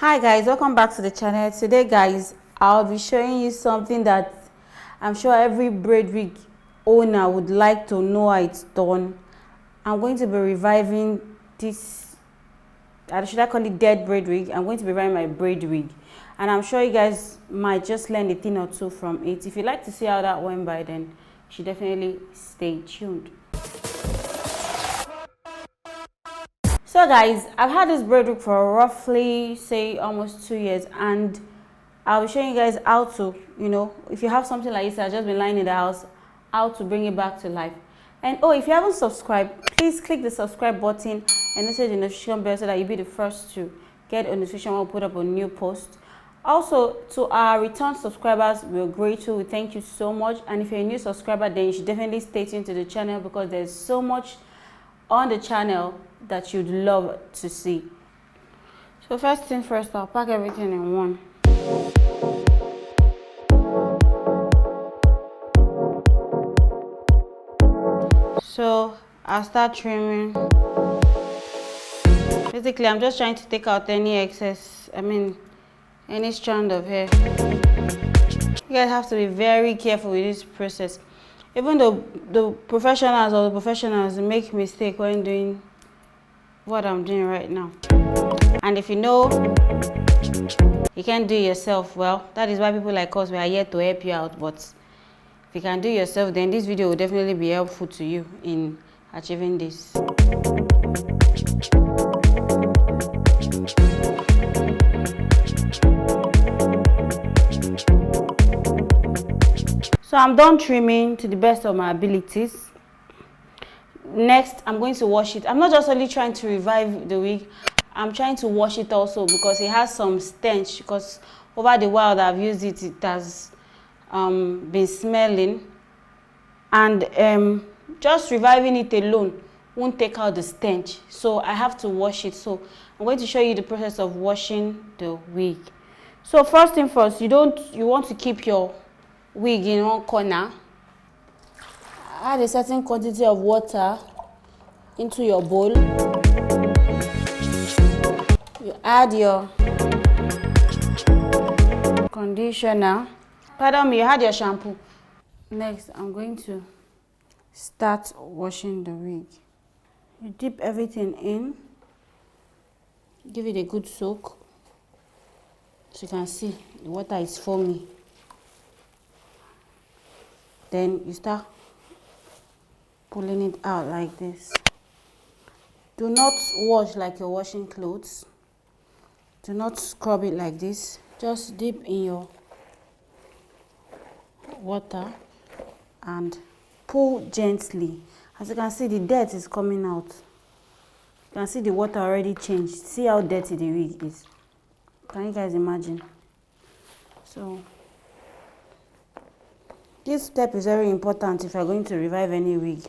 Hi guys, welcome back to the channel. Today guys, I'll be showing you something that I'm sure every braid wig owner would like to know how it's done. I'm going to be reviving this, should I call it dead braid wig? I'm going to be reviving my braid wig, and I'm sure you guys might just learn a thing or two from it. If you'd like to see how that went by, then you should definitely stay tuned. So guys, I've had this braid wig for roughly say almost 2 years, and I'll be showing you guys how to, if you have something like this that's just been lying in the house, how to bring it back to life. And oh, if you haven't subscribed, please click the subscribe button and also the notification bell so that you'll be the first to get a notification when we put up a new post. Also, to our return subscribers, we're grateful. We thank you so much. And if you're a new subscriber, then you should definitely stay tuned to the channel because there's so much on the channel that you'd love to see. So first thing first, I'll pack everything in one. So I'll start trimming. Basically, I'm just trying to take out any excess, any strand of hair. You guys have to be very careful with this process. Even though the professionals make mistake when doing what I'm doing right now. And if you know you can't do it yourself, well, that is why people like us, we are here to help you out. But if you can do it yourself, then this video will definitely be helpful to you in achieving this. So I'm done trimming to the best of my abilities. Next, I'm going to wash it. I'm not just only trying to revive the wig, I'm trying to wash it also because it has some stench, because over the while that I've used it, it has been smelling, and just reviving it alone won't take out the stench, so I have to wash it. So I'm going to show you the process of washing the wig. So first thing first, you want to keep your wig in one corner. Add a certain quantity of water into your bowl. You add your conditioner. Pardon me, you had your shampoo. Next, I'm going to start washing the wig. You dip everything in, give it a good soak. So you can see the water is foamy. Then you start pulling it out like this. Do not wash like you're washing clothes. Do not scrub it like this. Just dip in your water and pull gently. As you can see, the dirt is coming out. You can see the water already changed. See how dirty the wig is. Can you guys imagine? So this step is very important if you're going to revive any wig.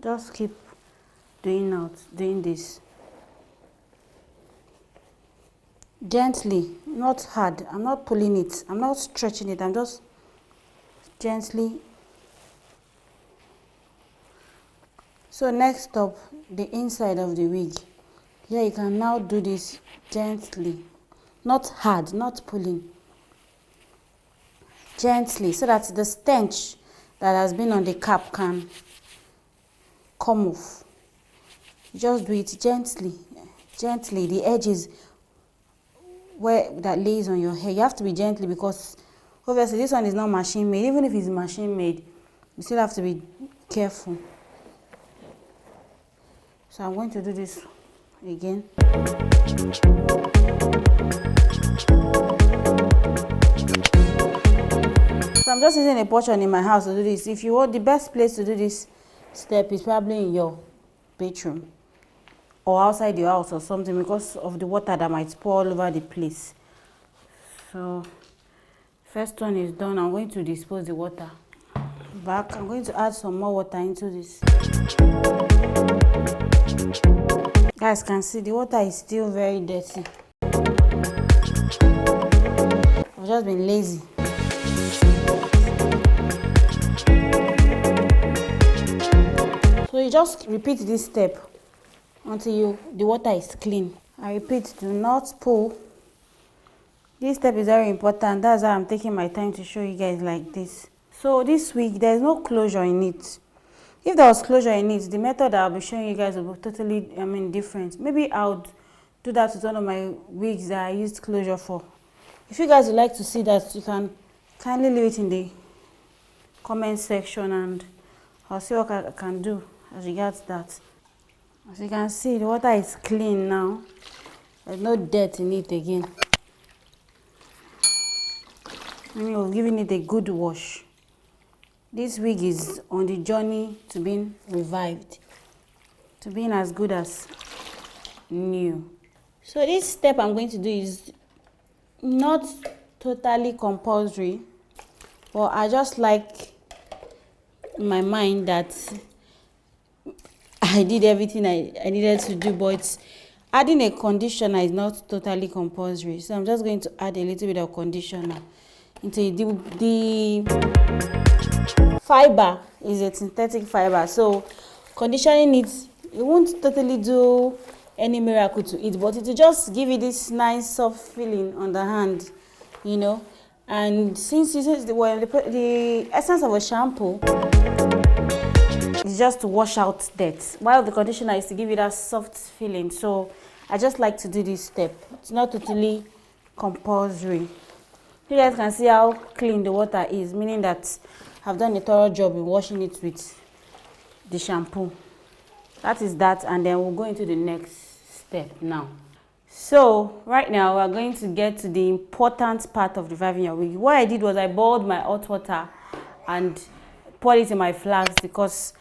Just keep doing this. Gently, not hard. I'm not pulling it. I'm not stretching it. I'm just gently. So next up, the inside of the wig. Here you can now do this gently. Not hard, not pulling. Gently, so that the stench that has been on the cap can come off. Just do it gently. Gently, the edges where that lays on your hair, you have to be gently, because obviously this one is not machine made. Even if it's machine made, you still have to be careful. So I'm going to do this again. So I'm just using a portion in my house to do this. If you want, the best place to do this step is probably in your bedroom or outside your house or something, because of the water that might pour all over the place. So first one is done. I'm going to dispose the water back. I'm going to add some more water into this. Guys can see the water is still very dirty. I've just been lazy. So you just repeat this step until the water is clean. I repeat, do not pull. This step is very important. That's why I'm taking my time to show you guys like this. So this wig, there's no closure in it. If there was closure in it, the method I'll be showing you guys will be totally, different. Maybe I would do that with one of my wigs that I used closure for. If you guys would like to see that, you can kindly leave it in the comment section and I'll see what I can do as regards that. As you can see, the water is clean now. There's no dirt in it again. And we're giving it a good wash. This wig is on the journey to being revived, to being as good as new. So this step I'm going to do is not totally compulsory, but I just like in my mind that I did everything I needed to do, but adding a conditioner is not totally compulsory. So I'm just going to add a little bit of conditioner into the fiber is a synthetic fiber. So conditioning it won't totally do any miracle to it, but it will just give you this nice soft feeling on the hand, you know. And since this is the essence of a shampoo is just to wash out dirt, while the conditioner is to give you that soft feeling. So I just like to do this step. It's not totally compulsory. You guys can see how clean the water is, meaning that I've done a thorough job in washing it with the shampoo. That is that, and then we'll go into the next step now. So right now we're going to get to the important part of reviving your wig. What I did was I boiled my hot water and poured it in my flask because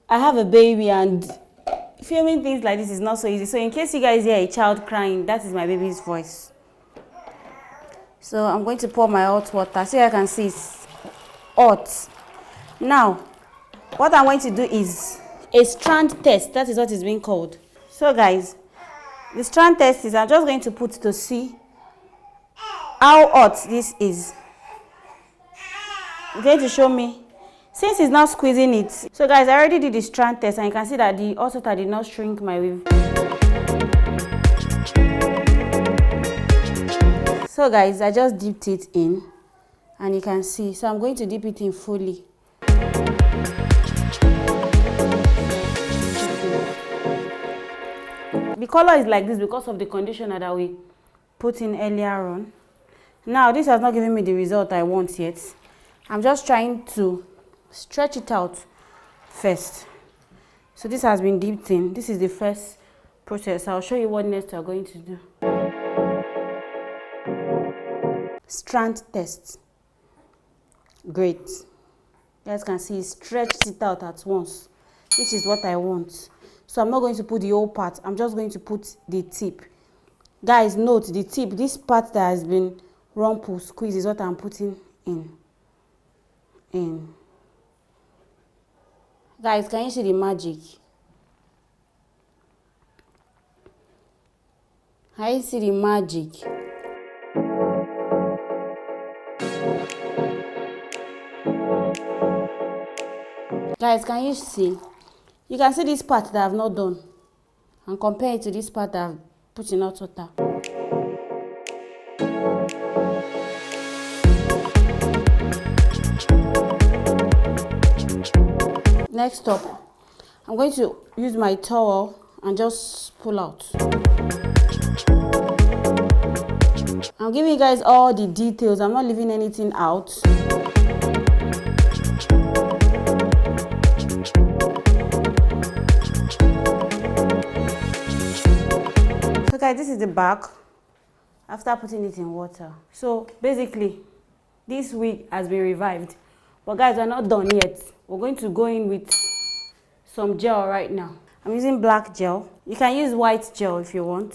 I have a baby and filming things like this is not so easy. So in case you guys hear a child crying, that is my baby's voice. So I'm going to pour my hot water. So I can see it's hot. Now, what I'm going to do is a strand test. That is what is being called. So guys, the strand test is I'm just going to put to see how hot this is. It's going to show me. Since it's not squeezing it. So guys, I already did the strand test and you can see that the hot water did not shrink my weave. So guys, I just dipped it in and you can see. So I'm going to dip it in fully. The color is like this because of the conditioner that we put in earlier on. Now, this has not given me the result I want yet. I'm just trying to stretch it out first. So this has been dipped in. This is the first process. I'll show you what next we're going to do. Strand test. Great. You guys can see it stretched it out at once, which is what I want. So I'm not going to put the whole part. I'm just going to put the tip. Guys, note the tip. This part that has been rumple squeeze is what I'm putting in. Guys, can you see the magic? Can you see the magic? Guys, can you see? You can see this part that I've not done and compare it to this part that I've put in hot water. Next up, I'm going to use my towel and just pull out. I'm giving you guys all the details. I'm not leaving anything out. So guys, this is the back after putting it in water. So basically, this wig has been revived. But guys, we're not done yet. We're going to go in with some gel right now. I'm using black gel. You can use white gel if you want.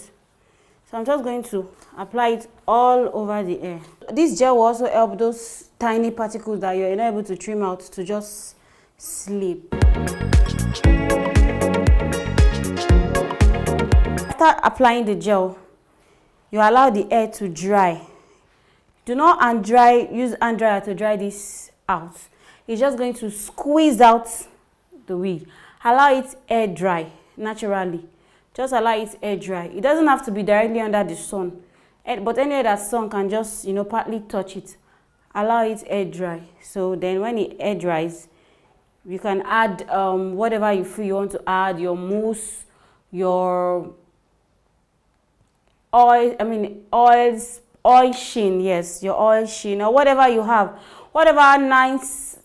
So I'm just going to apply it all over the hair. This gel will also help those tiny particles that you're not able to trim out to just sleep. After applying the gel, you allow the hair to dry. Do not use hand dryer to dry this out. It's just going to squeeze out the wig. Allow it air dry naturally just allow it air dry. It doesn't have to be directly under the sun, but anywhere that sun can just, you know, partly touch it. Allow it air dry. So then when it air dries, you can add whatever you feel you want to add, your mousse, your oil, oil sheen, yes, your oil sheen, or whatever you have, whatever nice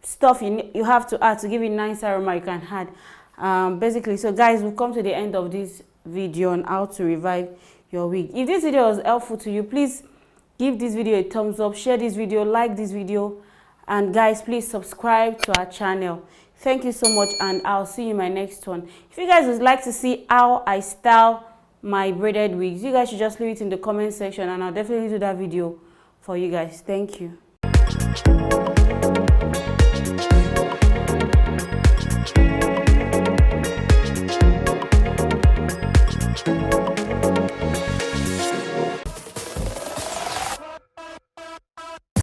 stuff you have to add to give it nice aroma, you can add. Basically, so guys, we've come to the end of this video on how to revive your wig. If this video was helpful to you, please give this video a thumbs up, share this video, like this video, and guys, please subscribe to our channel. Thank you so much, and I'll see you in my next one. If you guys would like to see how I style my braided wigs, you guys should just leave it in the comment section, and I'll definitely do that video for you guys. Thank you.